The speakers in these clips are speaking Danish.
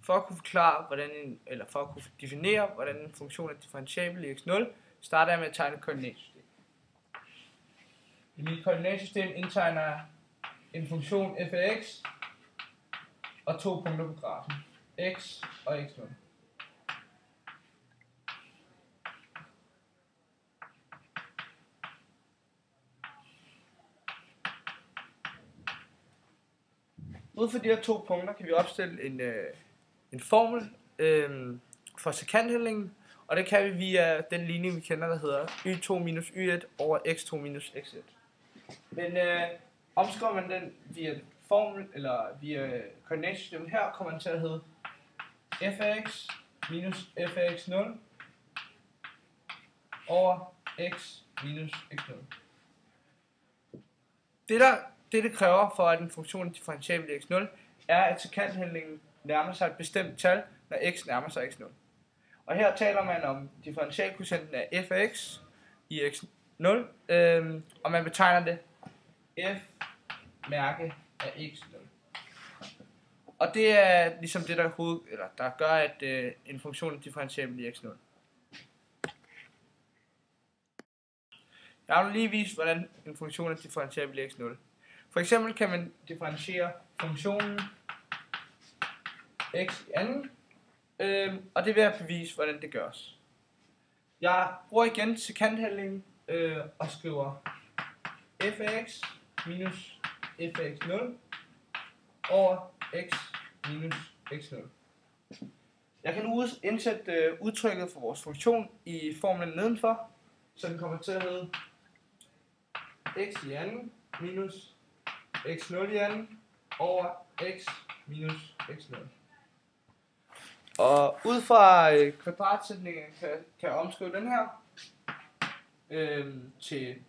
for at kunne forklare, for at kunne definere, hvordan en funktion er differentiabel i x0, starter jeg med at tegne et koordinatsystem. I mit koordinatsystem indtegner jeg en funktion f af x og 2 punkter på grafen, x og x0. Ud fra de her 2 punkter kan vi opstille en formel for sekanthandlingen, og det kan vi via den ligning, vi kender, der hedder y2 minus y1 over x2 minus x1. Men omskriver man den via formel eller via koordinatsystemet her, kommer den til at hedde f af x minus f af x0 over x minus x0. Det kræver for, at en funktion er differentiabel i x0, er, at sekanthandlingen nærmer sig et bestemt tal, når x nærmer sig x0. Og her taler man om differentialkvotienten af f af x i x0, og man betegner det f mærke af x0. Og det er ligesom det, der gør, at en funktion er differentiabel i x0. Jeg har nu lige vist, hvordan en funktion er differentiabel i x0. For eksempel kan man differentiere funktionen x i anden, og det vil jeg bevise, hvordan det gøres. Jeg bruger igen sekanthandlingen og skriver f af x minus f af x0 over x minus x0. Jeg kan nu indsætte udtrykket for vores funktion i formlen nedenfor, så den kommer til at hedde x i anden minus x0 i anden over x minus x0. Og ud fra kvadratsætningen kan jeg omskrive den her til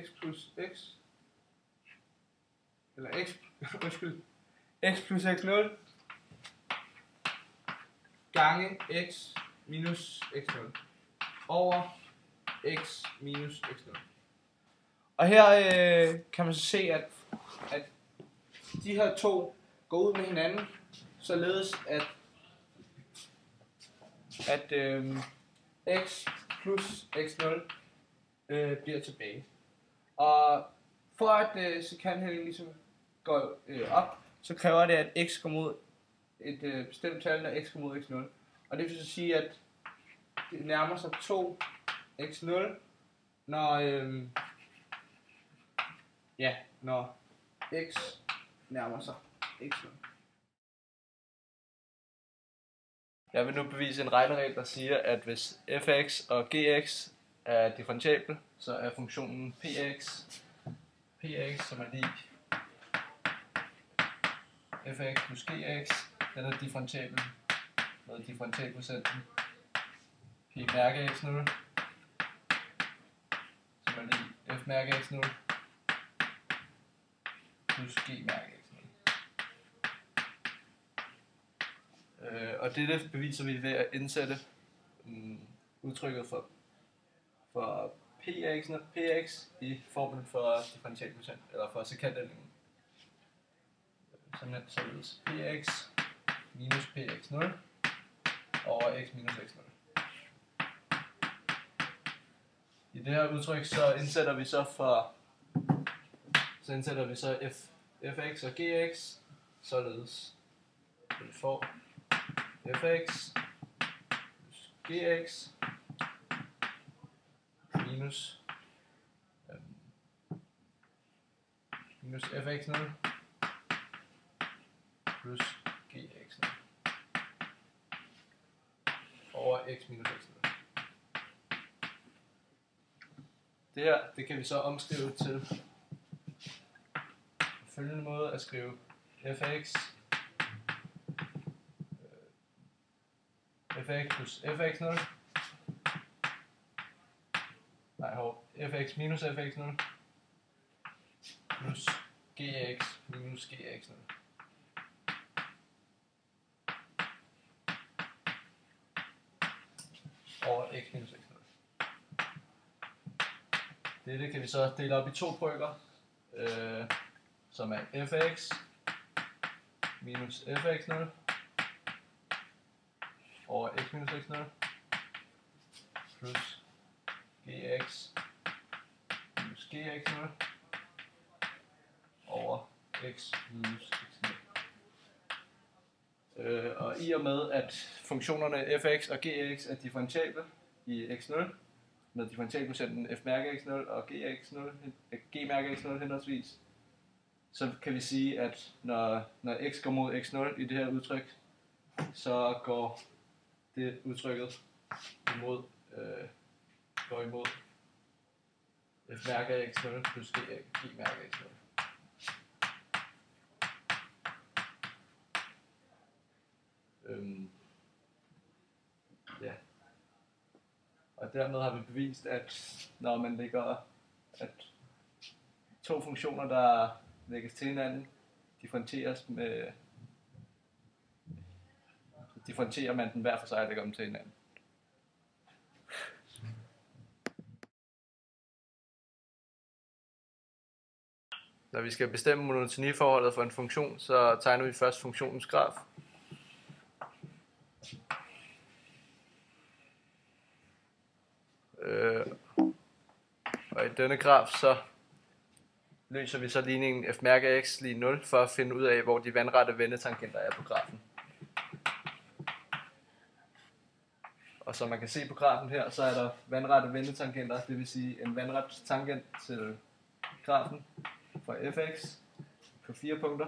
x plus x, eller x plus x0 gange x minus x0 over x minus x0. Og her kan man så se, at de her to går ud med hinanden, således at x plus x0 bliver tilbage. Og for at sekanthandlingen ligesom går op, så kræver det, at x kommer ud et bestemt tal, når x kommer ud x0. Og det vil så sige, at det nærmer sig 2 x0, når x nærmer sig x0. Jeg vil nu bevise en regneregel, der siger, at hvis f af x og gx er differentiabel, så er funktionen p af x, som er lig f af x plus g af x, den er differentiabel med differentialprocenten p mærke af x0, som er lig f mærke af x0 plus g mærke af x0. Og dette beviser vi ved at indsætte udtrykket for p af x i formlen for differentialprocent, eller for sekanthandlingen. Således p af x minus p af x0 over x minus x0. I det her udtryk så indsætter vi så f af x og g af x, således at vi får f af x plus g af x minus f af x0 plus g af x0 over x minus x0. Det her, det kan vi så omskrive til følgende måde at skrive f af x plus f af x0, f af x minus f af x0 plus g af x minus g af x0. Over x minus x0. Dette kan vi så dele op i to brøker, som er fx minus fx0 over x minus x0 plus gx minus gx0 over x minus x0. Og i og med, at funktionerne fx og gx er differentiable i x0, med differentialprocenten f mærke x0 og g mærke x0 henholdsvis, så kan vi sige, at når x går mod x0 i det her udtryk, så går det udtrykket imod f mærke x0 plus g mærke x0. Ja. Og dermed har vi bevist, at når man lægger at to funktioner, der lægges til hinanden, differentierer man den hver for sig og lægger dem til hinanden. Når vi skal bestemme monotoniforholdet for en funktion, så tegner vi først funktionens graf. Og i denne graf så løser vi så ligningen f mærke af x lige 0 for at finde ud af, hvor de vandrette vendetangenter er på grafen. Og som man kan se på grafen her, så er der vandrette vendetangenter, det vil sige en vandret tangent til grafen for fx på 4 punkter.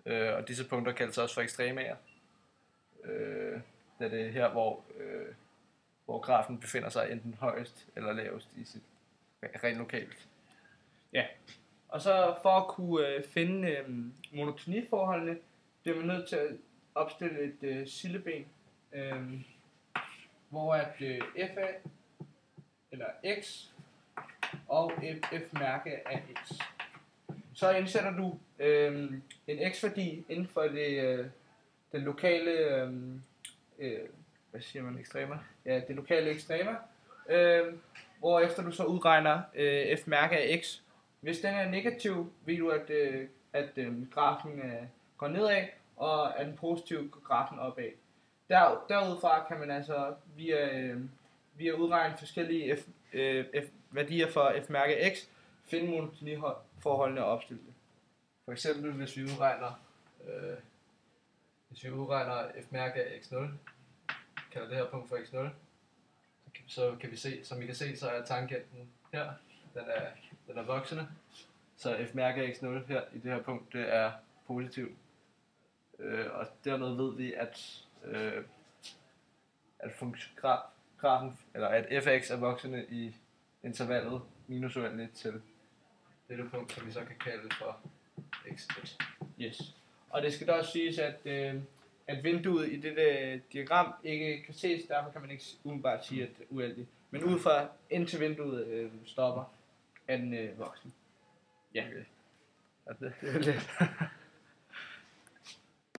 Og disse punkter kaldes også for ekstremaer, da det er her, hvor grafen befinder sig enten højest eller lavest i sit rent lokalt. Ja, og så for at kunne finde monotoniforholdene, bliver man nødt til at opstille et silleben, hvor at f af, eller x og f mærke af x. Så indsætter du en x-værdi inden for den lokale, hvad siger man, ekstrema? Ja, det lokale ekstrema, hvorefter du så udregner f mærke af x. Hvis den er negativ, ved du, at grafen går nedad, og er den positiv, går grafen opad. Derudfra kan man altså via udregne forskellige værdier for f mærke af x, finde monotoniforholdene og opstille det. For eksempel hvis vi udregner f mærke af x0, kalder det her punkt for x0, så kan vi se, som I kan se, så er tangenten her, den er voksende, så f mærke af x0 her i det her punkt, det er positiv. Og dermed ved vi, at grafen, eller at fx er voksende i intervallet minus uendeligt til dette punkt, som vi så kan kalde for x1. Yes. Og det skal da også siges, at vinduet i dette diagram ikke kan ses, derfor kan man ikke umiddelbart sige, at det er uendeligt. Men ud fra indtil vinduet stopper, er den voksen. Ja. Okay. Det er lidt.